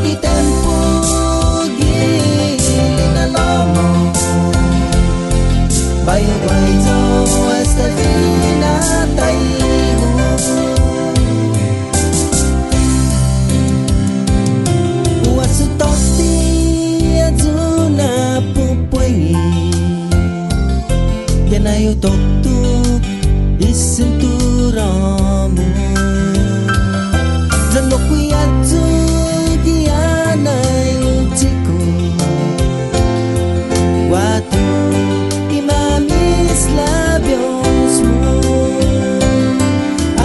di tempo ginalomo bayu guaizo esta fina taigo wasu tosti azuna pupuengi yanayu toktu isinturamu zanokui azu gianai uciku watu imamis labiosmu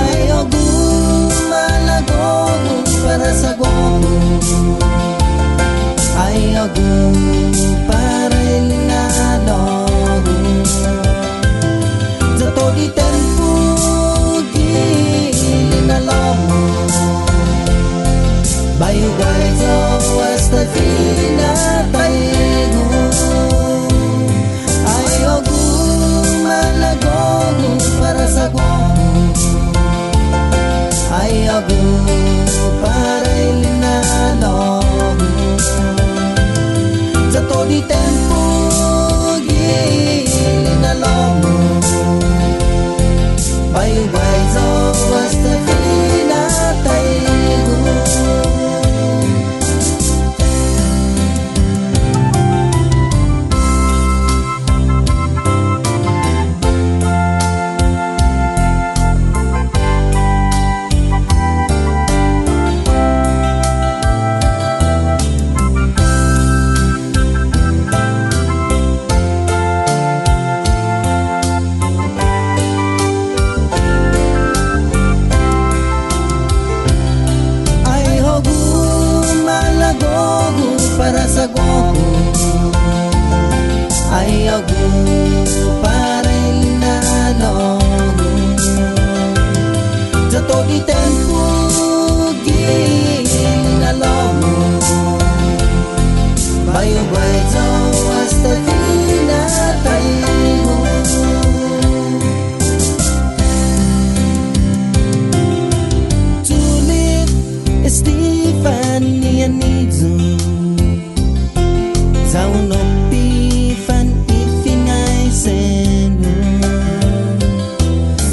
ayogu malagogu para sagogu ayogu para ilinalogu zato di tempo gilinalomo bayu guaizo hasta fina taigo ayogu malagogu para sagogu ayogu para ilinalogu zato di tempo gilinalomo bayu guaizo hasta fina taigo para sagogu ayogu para ilinalogu zato di tempo gilinalomo bayu guaizo hasta fina taigo tulip Estefania Nizu Zaunopi fan ifinai senu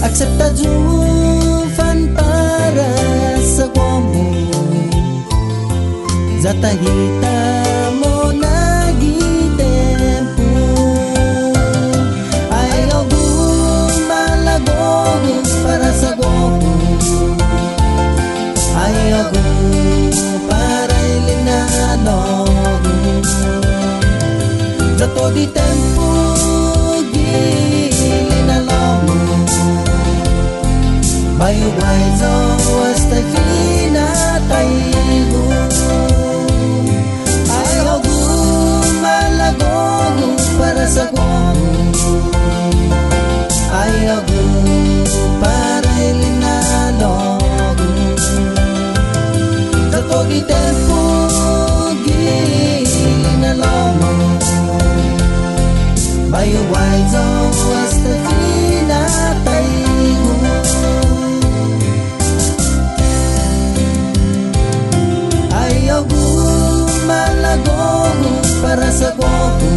Accepta ju fan para sa guamo Zatahita mo nagi tempo ayogu malagogu para sa guamo ayogu para ilinalogu zato di tempo gilinalomo bayu guaizo hasta fina taigo ayogu malagogu para sagogu ayogu para ilinalogu zato di tempo gilinalomo bayu guaizo hasta fina taigo ayogu malagogu para sagogu